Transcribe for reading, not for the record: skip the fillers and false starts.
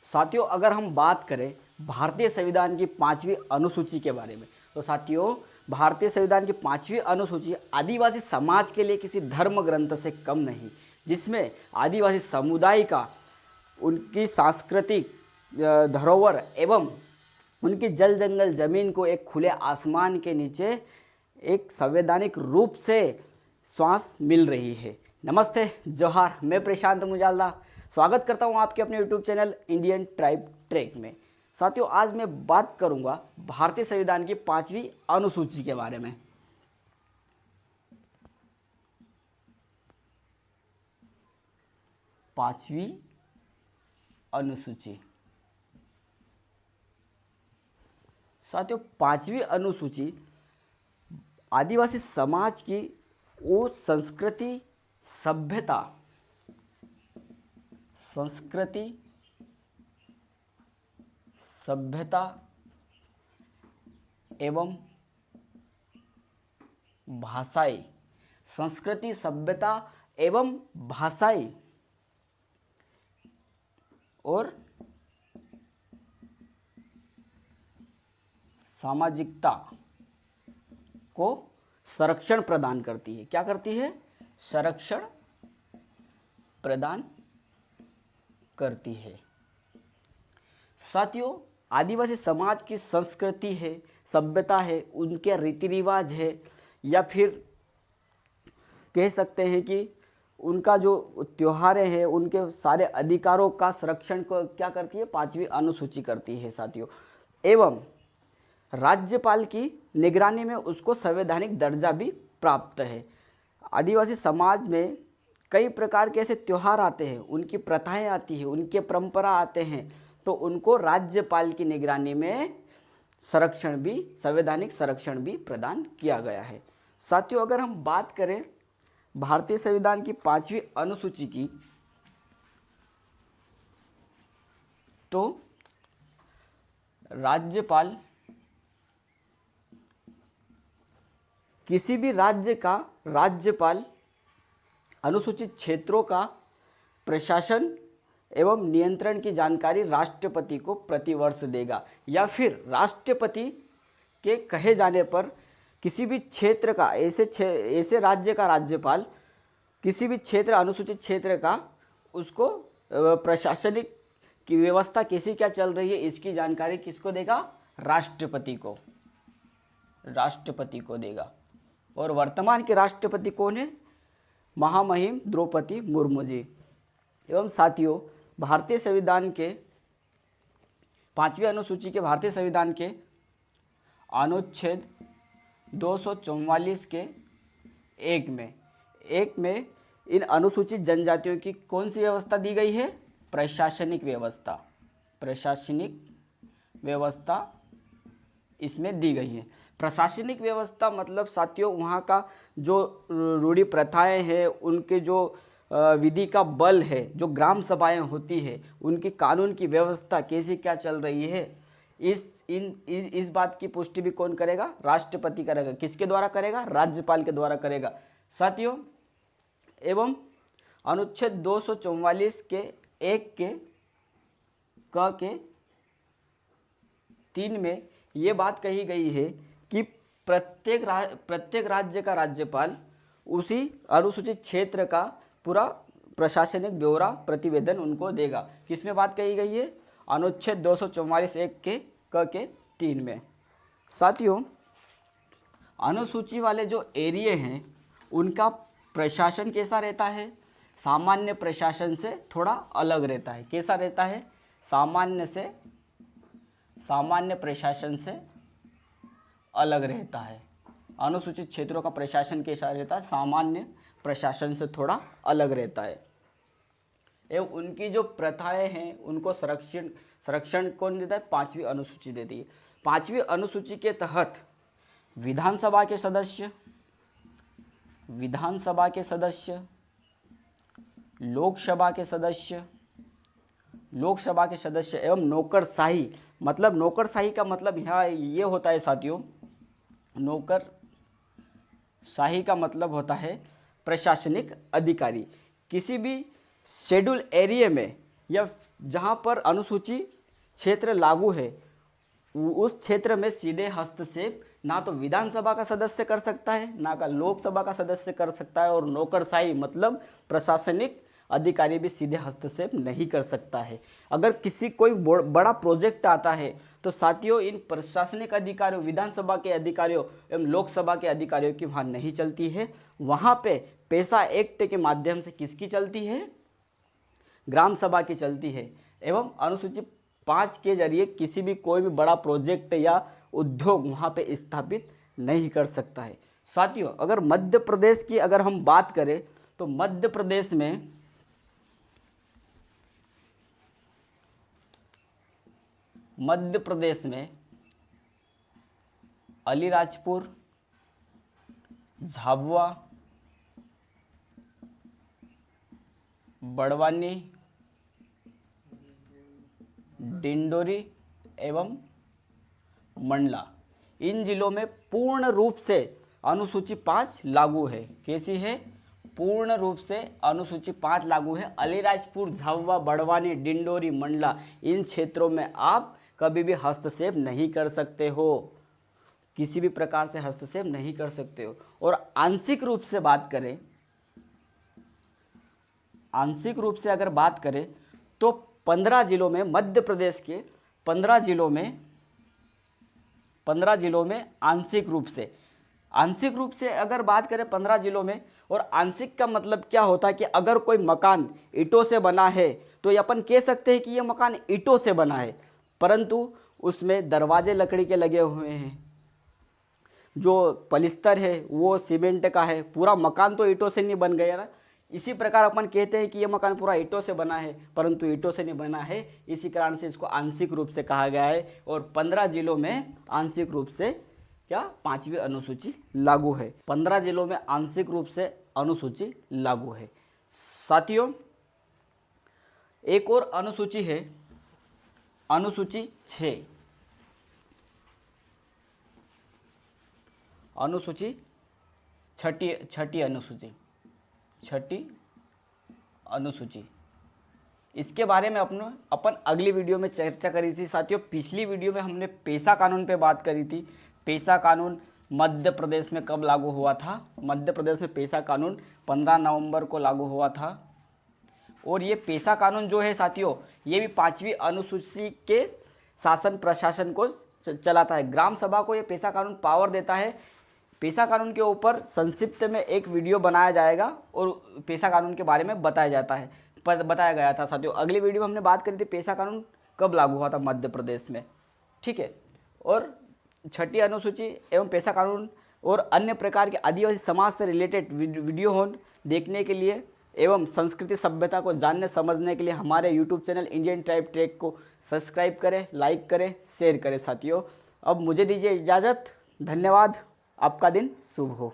साथियों, अगर हम बात करें भारतीय संविधान की 5वीं अनुसूची के बारे में, तो साथियों भारतीय संविधान की 5वीं अनुसूची आदिवासी समाज के लिए किसी धर्म ग्रंथ से कम नहीं, जिसमें आदिवासी समुदाय का उनकी सांस्कृतिक धरोहर एवं उनकी जल जंगल जमीन को एक खुले आसमान के नीचे एक संवैधानिक रूप से श्वास मिल रही है। नमस्ते, जोहार, मैं प्रशांत मुजालदा स्वागत करता हूं आपके अपने YouTube channel Indian tribe track में। साथियों, आज मैं बात करूंगा भारतीय संविधान की 5वीं अनुसूची के बारे में। पांचवी अनुसूची। साथियों, 5वीं अनुसूची आदिवासी समाज की वो संस्कृति सभ्यता एवं भाषाई और सामाजिकता को संरक्षण प्रदान करती है। क्या करती है? संरक्षण प्रदान करती है। साथियों, आदिवासी समाज की संस्कृति है, सभ्यता है, उनके रीति रिवाज है, या फिर कह सकते हैं कि उनका जो त्योहारें हैं, उनके सारे अधिकारों का संरक्षण को क्या करती है? 5वीं अनुसूची करती है साथियों। एवं राज्यपाल की निगरानी में उसको संवैधानिक दर्जा भी प्राप्त है। आदिवासी समाज में कई प्रकार के ऐसे त्यौहार आते हैं, उनकी प्रथाएं आती हैं, उनके परंपरा आते हैं, तो उनको राज्यपाल की निगरानी में संवैधानिक संरक्षण भी प्रदान किया गया है। साथियों, अगर हम बात करें भारतीय संविधान की 5वीं अनुसूची की, तो राज्यपाल किसी भी राज्य का राज्यपाल अनुसूचित क्षेत्रों का प्रशासन एवं नियंत्रण की जानकारी राष्ट्रपति को प्रतिवर्ष देगा, या फिर राष्ट्रपति के कहे जाने पर किसी भी क्षेत्र का ऐसे राज्य का राज्यपाल किसी भी क्षेत्र अनुसूचित क्षेत्र का उसको प्रशासनिक की व्यवस्था कैसी क्या चल रही है इसकी जानकारी किसको देगा? राष्ट्रपति को देगा। और वर्तमान के राष्ट्रपति कौन है? महामहिम द्रौपदी मुर्मू जी। एवं साथियों, भारतीय संविधान के 5वीं अनुसूची के भारतीय संविधान के अनुच्छेद 244 के एक में इन अनुसूचित जनजातियों की कौन सी व्यवस्था दी गई है? प्रशासनिक व्यवस्था इसमें दी गई है। प्रशासनिक व्यवस्था मतलब साथियों वहाँ का जो रूढ़ी प्रथाएं हैं, उनके जो विधि का बल है, जो ग्राम सभाएं होती है, उनकी कानून की व्यवस्था कैसी क्या चल रही है, इस बात की पुष्टि भी कौन करेगा? राष्ट्रपति करेगा। किसके द्वारा करेगा? राज्यपाल के द्वारा करेगा साथियों। एवं अनुच्छेद 244 के 1 के क के 3 में ये बात कही गई है कि प्रत्येक राज्य का राज्यपाल उसी अनुसूचित क्षेत्र का पूरा प्रशासनिक ब्यौरा प्रतिवेदन उनको देगा। किसमें बात कही गई है? अनुच्छेद 244 1 के क के 3 में। साथियों, अनुसूची वाले जो एरिया हैं उनका प्रशासन कैसा रहता है? सामान्य प्रशासन से थोड़ा अलग रहता है। कैसा रहता है? सामान्य प्रशासन से अलग रहता है। अनुसूचित क्षेत्रों का प्रशासन कैसा रहता है? सामान्य प्रशासन से थोड़ा अलग रहता है। एवं उनकी जो प्रथाएं हैं उनको संरक्षण कौन देता है? 5वीं अनुसूची देती है। 5वीं अनुसूची के तहत विधानसभा के सदस्य, लोकसभा के सदस्य एवं नौकरशाही, मतलब नौकरशाही का मतलब यहाँ ये होता है साथियों, नौकरशाही का मतलब होता है प्रशासनिक अधिकारी। किसी भी शेड्यूल एरिया में या जहाँ पर अनुसूची क्षेत्र लागू है उस क्षेत्र में सीधे हस्तक्षेप ना तो विधानसभा का सदस्य कर सकता है, ना का लोकसभा का सदस्य कर सकता है, और नौकरशाही मतलब प्रशासनिक अधिकारी भी सीधे हस्तक्षेप नहीं कर सकता है। अगर किसी कोई बड़ा प्रोजेक्ट आता है तो साथियों इन प्रशासनिक अधिकारियों, विधानसभा के अधिकारियों एवं लोकसभा के अधिकारियों की वहाँ नहीं चलती है। वहाँ पे पेशा एक्ट के माध्यम से किसकी चलती है? ग्राम सभा की चलती है। एवं अनुसूची 5 के जरिए किसी भी कोई भी बड़ा प्रोजेक्ट या उद्योग वहाँ पे स्थापित नहीं कर सकता है। साथियों अगर मध्य प्रदेश की अगर हम बात करें तो मध्य प्रदेश में अलीराजपुर, झाबुआ, बड़वानी, डिंडोरी एवं मंडला, इन जिलों में पूर्ण रूप से अनुसूची 5 लागू है। कैसी है? पूर्ण रूप से अनुसूची 5 लागू है। अलीराजपुर, झाबुआ, बड़वानी, डिंडोरी, मंडला, इन क्षेत्रों में आप कभी भी हस्तक्षेप नहीं कर सकते हो, किसी भी प्रकार से हस्तक्षेप नहीं कर सकते हो। और आंशिक रूप से बात करें, आंशिक रूप से अगर बात करें तो 15 जिलों में, मध्य प्रदेश के 15 जिलों में आंशिक रूप से अगर बात करें 15 जिलों में, और आंशिक का मतलब क्या होता है कि अगर कोई मकान ईंटों से बना है तो ये अपन कह सकते हैं कि ये मकान ईंटों से बना है, परंतु उसमें दरवाजे लकड़ी के लगे हुए हैं, जो पलिस्तर है वो सीमेंट का है, पूरा मकान तो ईंटों से नहीं बन गया ना। इसी प्रकार अपन कहते हैं कि ये मकान पूरा ईंटों से बना है, परंतु ईंटों से नहीं बना है, इसी कारण से इसको आंशिक रूप से कहा गया है। और 15 जिलों में आंशिक रूप से क्या 5वीं अनुसूची लागू है। 15 जिलों में आंशिक रूप से अनुसूची लागू है। साथियों एक और अनुसूची है, अनुसूची 6। अनुसूची छठी अनुसूची, इसके बारे में अपन अगली वीडियो में चर्चा करी थी। साथियों पिछली वीडियो में हमने पेशा कानून पे बात करी थी। पेशा कानून मध्य प्रदेश में कब लागू हुआ था? मध्य प्रदेश में पेशा कानून 15 नवंबर को लागू हुआ था। और ये पेशा कानून जो है साथियों, ये भी 5वीं अनुसूची के शासन प्रशासन को चलाता है। ग्राम सभा को ये पेशा कानून पावर देता है। पेशा कानून के ऊपर संक्षिप्त में एक वीडियो बनाया जाएगा और पेशा कानून के बारे में बताया गया था। साथियों अगली वीडियो में हमने बात करी थी पेशा कानून कब लागू हुआ था मध्य प्रदेश में, ठीक है। और छठी अनुसूची एवं पेशा कानून और अन्य प्रकार के आदिवासी समाज से रिलेटेड वीडियो देखने के लिए एवं संस्कृति सभ्यता को जानने समझने के लिए हमारे YouTube channel Indian tribe track को सब्सक्राइब करें, लाइक करें, शेयर करें। साथियों अब मुझे दीजिए इजाज़त। धन्यवाद। आपका दिन शुभ हो।